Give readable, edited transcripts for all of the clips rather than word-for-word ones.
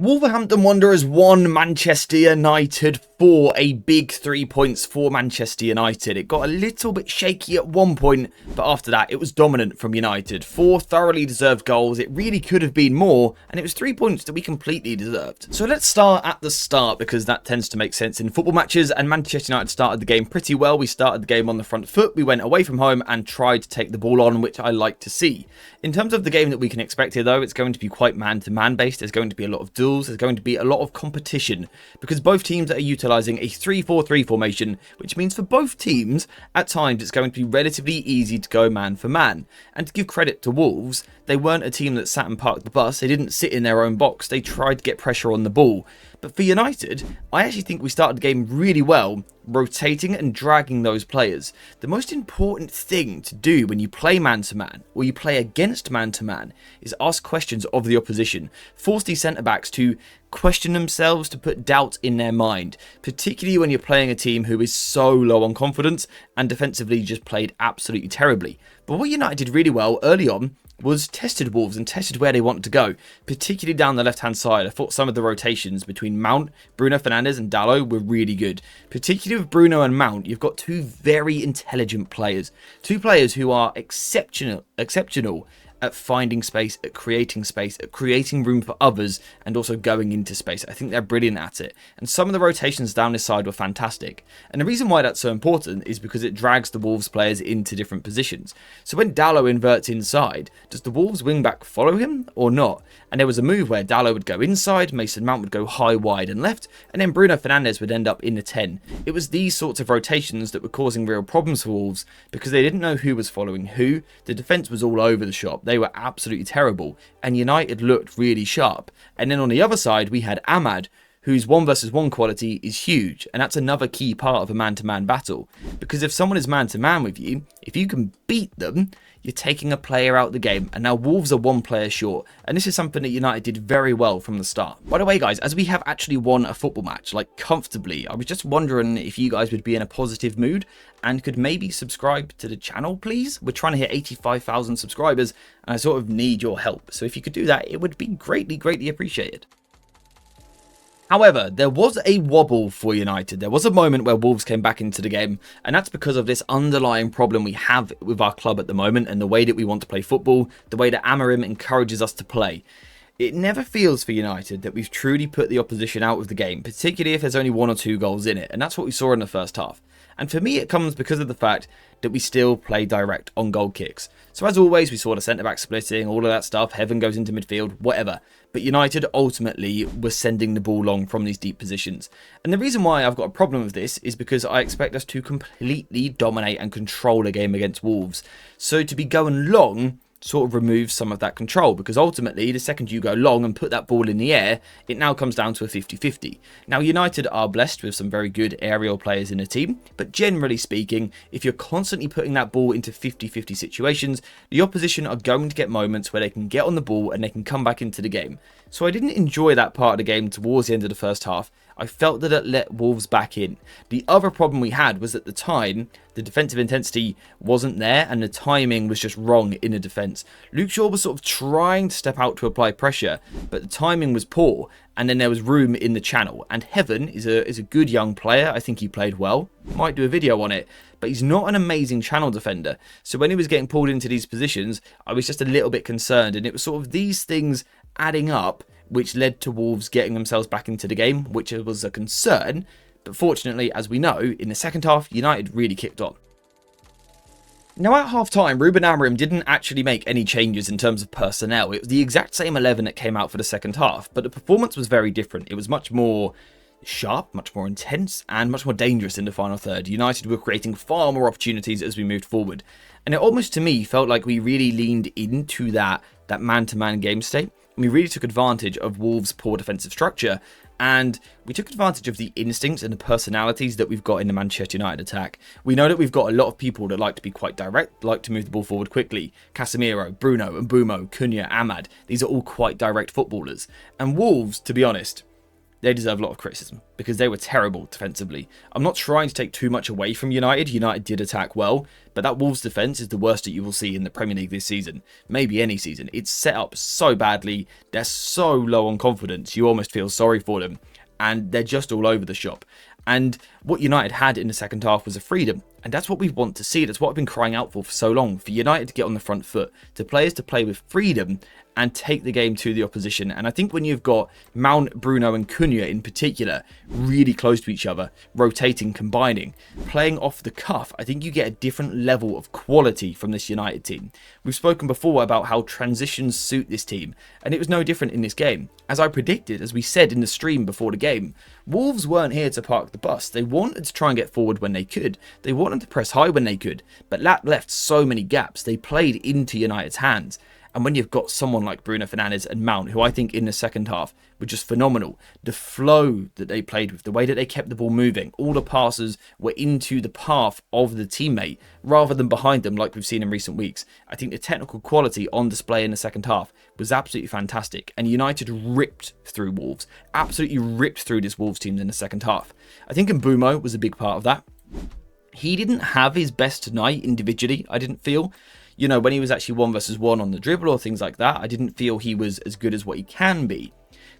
Wolverhampton Wanderers won, Manchester United 4, a big 3 points for Manchester United. It got a little bit shaky at one point, but after that it was dominant from United. 4 thoroughly deserved goals, it really could have been more, and it was 3 points that we completely deserved. So let's start at the start, because that tends to make sense in football matches, and Manchester United started the game pretty well. We started the game on the front foot, we went away from home and tried to take the ball on, which I like to see. In terms of the game that we can expect here though, it's going to be quite man-to-man based. There's going to be a lot of duels, there's going to be a lot of competition, because both teams are utilising a 3-4-3 formation, which means for both teams, at times it's going to be relatively easy to go man for man. And to give credit to Wolves, they weren't a team that sat and parked the bus, they didn't sit in their own box, they tried to get pressure on the ball. But for United, I actually think we started the game really well, rotating and dragging those players. The most important thing to do when you play man-to-man, or you play against man-to-man, is ask questions of the opposition. Force these centre-backs to question themselves, to put doubt in their mind, particularly when you're playing a team who is so low on confidence and defensively just played absolutely terribly. But what United did really well early on was tested Wolves and tested where they wanted to go, particularly down the left-hand side. I thought some of the rotations between Mount, Bruno Fernandes and Dalot were really good. Particularly with Bruno and Mount, you've got two very intelligent players. Two players who are exceptional at finding space, at creating room for others, and also going into space. I think they're brilliant at it. And some of the rotations down this side were fantastic. And the reason why that's so important is because it drags the Wolves players into different positions. So when Dalot inverts inside, does the Wolves wing-back follow him or not? And there was a move where Dalot would go inside, Mason Mount would go high, wide and left, and then Bruno Fernandes would end up in the 10. It was these sorts of rotations that were causing real problems for Wolves, because they didn't know who was following who. The defence was all over the shop. They were absolutely terrible, and United looked really sharp. And then on the other side, we had Ahmad, whose 1 versus 1 quality is huge, and that's another key part of a man-to-man battle. Because if someone is man-to-man with you, if you can beat them, you're taking a player out of the game, and now Wolves are 1 player short, and this is something that United did very well from the start. By the way guys, as we have actually won a football match, like comfortably, I was just wondering if you guys would be in a positive mood and could maybe subscribe to the channel, please. We're trying to hit 85,000 subscribers, and I sort of need your help, so if you could do that, it would be greatly appreciated. However, there was a wobble for United. There was a moment where Wolves came back into the game, and that's because of this underlying problem we have with our club at the moment and the way that we want to play football, the way that Amorim encourages us to play. It never feels for United that we've truly put the opposition out of the game, particularly if there's only 1 or 2 goals in it, and that's what we saw in the first half. And for me, it comes because of the fact that we still play direct on goal kicks. So as always, we saw the centre-back splitting, all of that stuff, Heaven goes into midfield, whatever. But United ultimately was sending the ball long from these deep positions. And the reason why I've got a problem with this is because I expect us to completely dominate and control a game against Wolves. So to be going long sort of removes some of that control, because ultimately the second you go long and put that ball in the air, it now comes down to a 50-50. Now United are blessed with some very good aerial players in the team, but generally speaking, if you're constantly putting that ball into 50-50 situations, the opposition are going to get moments where they can get on the ball and they can come back into the game. So I didn't enjoy that part of the game towards the end of the first half. I felt that it let Wolves back in. The other problem we had was at the time, the defensive intensity wasn't there and the timing was just wrong in the defence. Luke Shaw was sort of trying to step out to apply pressure, but the timing was poor, and then there was room in the channel. And Heaven is a good young player. I think he played well. Might do a video on it, but he's not an amazing channel defender. So when he was getting pulled into these positions, I was just a little bit concerned, and it was sort of these things adding up which led to Wolves getting themselves back into the game, which was a concern. But fortunately, as we know, in the second half, United really kicked on. Now at half-time, Ruben Amorim didn't actually make any changes in terms of personnel. It was the exact same 11 that came out for the second half, but the performance was very different. It was much more sharp, much more intense, and much more dangerous in the final third. United were creating far more opportunities as we moved forward. And it almost, to me, felt like we really leaned into that man-to-man game state. We really took advantage of Wolves' poor defensive structure, and we took advantage of the instincts and the personalities that we've got in the Manchester United attack. We know that we've got a lot of people that like to be quite direct, like to move the ball forward quickly. Casemiro, Bruno, Mbumo, Cunha, Ahmad, these are all quite direct footballers. And Wolves, to be honest, they deserve a lot of criticism because they were terrible defensively. I'm not trying to take too much away from United. United did attack well, but that Wolves defence is the worst that you will see in the Premier League this season. Maybe any season. It's set up so badly. They're so low on confidence. You almost feel sorry for them. And they're just all over the shop. And what United had in the second half was a freedom. And that's what we want to see. That's what I've been crying out for so long. For United to get on the front foot. To players to play with freedom and take the game to the opposition. And I think when you've got Mount, Bruno and Cunha in particular really close to each other, rotating, combining, playing off the cuff, I think you get a different level of quality from this United team. We've spoken before about how transitions suit this team, and it was no different in this game. As I predicted, as we said in the stream before the game, Wolves weren't here to park the bus. They wanted to try and get forward when they could. They wanted to press high when they could, but that left so many gaps. They played into United's hands. And when you've got someone like Bruno Fernandes and Mount, who I think in the second half were just phenomenal, the flow that they played with, the way that they kept the ball moving, all the passes were into the path of the teammate rather than behind them like we've seen in recent weeks. I think the technical quality on display in the second half was absolutely fantastic. And United ripped through Wolves, absolutely ripped through this Wolves team in the second half. I think Mbeumo was a big part of that. He didn't have his best night individually, I didn't feel. You know, when he was actually 1v1 on the dribble or things like that, I didn't feel he was as good as what he can be.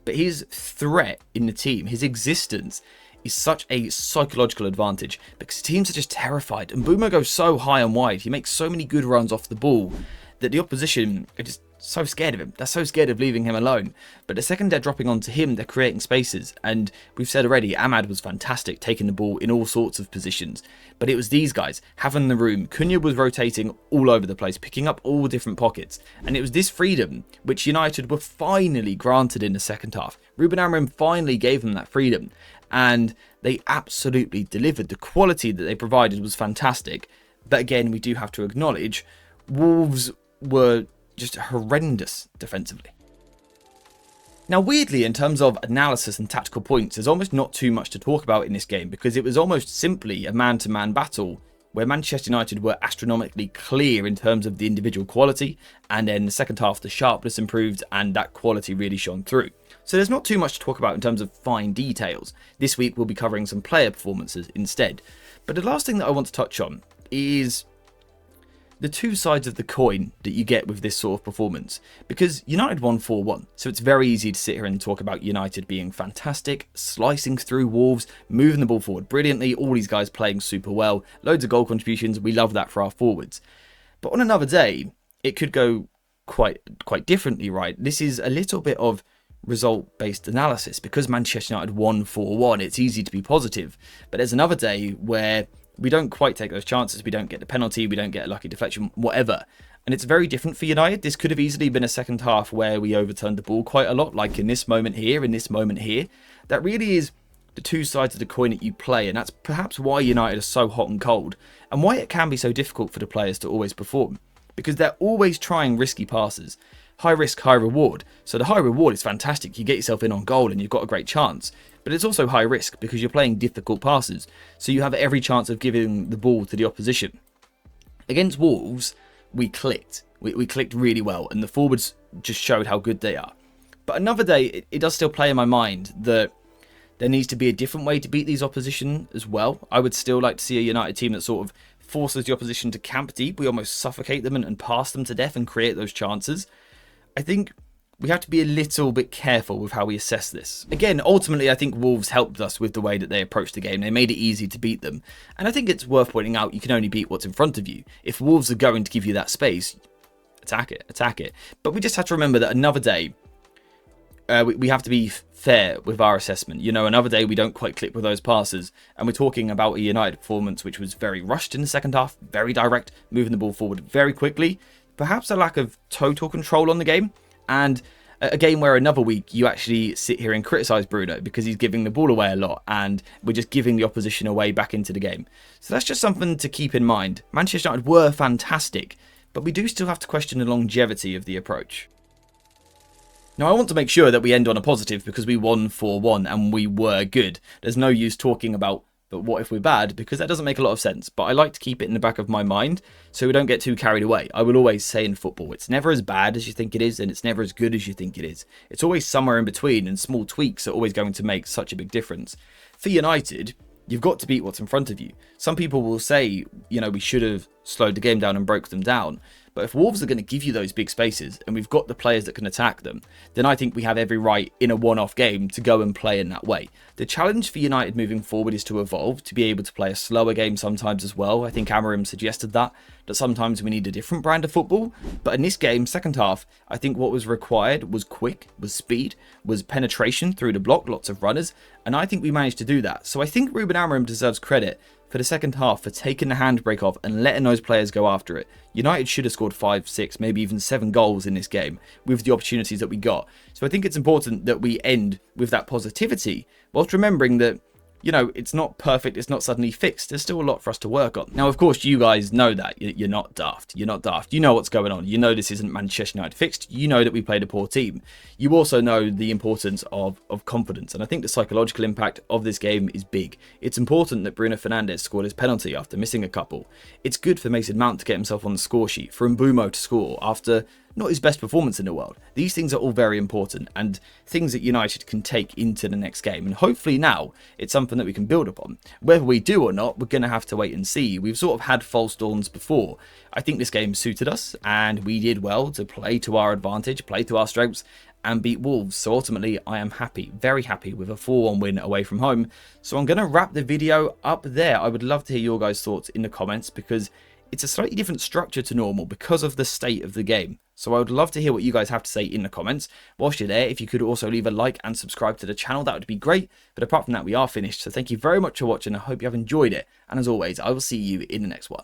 But his threat in the team, his existence, is such a psychological advantage because teams are just terrified. And Mbeumo goes so high and wide. He makes so many good runs off the ball that the opposition are just so scared of him. They're so scared of leaving him alone. But the second they're dropping onto him, they're creating spaces. And we've said already, Ahmad was fantastic, taking the ball in all sorts of positions. But it was these guys having the room. Cunha was rotating all over the place, picking up all different pockets. And it was this freedom which United were finally granted in the second half. Ruben Amorim finally gave them that freedom. And they absolutely delivered. The quality that they provided was fantastic. But again, we do have to acknowledge, Wolves were just horrendous defensively. Now, weirdly, in terms of analysis and tactical points, there's almost not too much to talk about in this game because it was almost simply a man-to-man battle where Manchester United were astronomically clear in terms of the individual quality, and then the second half the sharpness improved and that quality really shone through. So there's not too much to talk about in terms of fine details. This week we'll be covering some player performances instead. But the last thing that I want to touch on is the two sides of the coin that you get with this sort of performance. Because United won 4-1, so it's very easy to sit here and talk about United being fantastic, slicing through Wolves, moving the ball forward brilliantly, all these guys playing super well, loads of goal contributions, we love that for our forwards. But on another day, it could go quite differently, right? This is a little bit of result-based analysis. Because Manchester United won 4-1, it's easy to be positive. But there's another day where we don't quite take those chances. We don't get the penalty. We don't get a lucky deflection, whatever. And it's very different for United. This could have easily been a second half where we overturned the ball quite a lot, like in this moment here, in this moment here. That really is the two sides of the coin that you play. And that's perhaps why United are so hot and cold and why it can be so difficult for the players to always perform. Because they're always trying risky passes. High risk, high reward. So the high reward is fantastic. You get yourself in on goal and you've got a great chance. But it's also high risk because you're playing difficult passes. So you have every chance of giving the ball to the opposition. Against Wolves, we clicked. We clicked really well. And the forwards just showed how good they are. But another day, it does still play in my mind that there needs to be a different way to beat these opposition as well. I would still like to see a United team that sort of forces the opposition to camp deep. We almost suffocate them and pass them to death and create those chances. I think we have to be a little bit careful with how we assess this. Again, ultimately, I think Wolves helped us with the way that they approached the game. They made it easy to beat them. And I think it's worth pointing out you can only beat what's in front of you. If Wolves are going to give you that space, attack it. But we just have to remember that another day, we have to be fair with our assessment. You know, another day we don't quite click with those passes. And we're talking about a United performance which was very rushed in the second half, very direct, moving the ball forward very quickly. Perhaps a lack of total control on the game, and a game where another week you actually sit here and criticise Bruno because he's giving the ball away a lot and we're just giving the opposition away back into the game. So that's just something to keep in mind. Manchester United were fantastic, but we do still have to question the longevity of the approach. Now, I want to make sure that we end on a positive because we won 4-1 and we were good. There's no use talking about But what if we're bad? Because that doesn't make a lot of sense. But I like to keep it in the back of my mind so we don't get too carried away. I will always say in football, it's never as bad as you think it is, and it's never as good as you think it is. It's always somewhere in between, and small tweaks are always going to make such a big difference. For United, you've got to beat what's in front of you. Some people will say, we should have slowed the game down and broke them down. But if Wolves are going to give you those big spaces and we've got the players that can attack them, then I think we have every right in a one-off game to go and play in that way. The challenge for United moving forward is to evolve, to be able to play a slower game sometimes as well. I think Amorim suggested that sometimes we need a different brand of football. But in this game, second half, I think what was required was quick, was speed, was penetration through the block, lots of runners. And I think we managed to do that. So I think Ruben Amorim deserves credit for the second half for taking the handbrake off and letting those players go after it. United should have scored 5, 6, maybe even 7 goals in this game with the opportunities that we got. So I think it's important that we end with that positivity whilst remembering that, it's not perfect, it's not suddenly fixed. There's still a lot for us to work on. Now, of course, you guys know that. You're not daft. You're not daft. You know what's going on. You know this isn't Manchester United fixed. You know that we played a poor team. You also know the importance of confidence. And I think the psychological impact of this game is big. It's important that Bruno Fernandes scored his penalty after missing a couple. It's good for Mason Mount to get himself on the score sheet, for Mbumo to score after not his best performance in the world. These things are all very important and things that United can take into the next game. And hopefully now it's something that we can build upon. Whether we do or not, we're going to have to wait and see. We've sort of had false dawns before. I think this game suited us and we did well to play to our advantage, play to our strengths and beat Wolves. So ultimately, I am happy, very happy with a 4-1 win away from home. So I'm going to wrap the video up there. I would love to hear your guys' thoughts in the comments because it's a slightly different structure to normal because of the state of the game. So I would love to hear what you guys have to say in the comments. Whilst you're there, if you could also leave a like and subscribe to the channel, that would be great. But apart from that, we are finished. So thank you very much for watching. I hope you have enjoyed it. And as always, I will see you in the next one.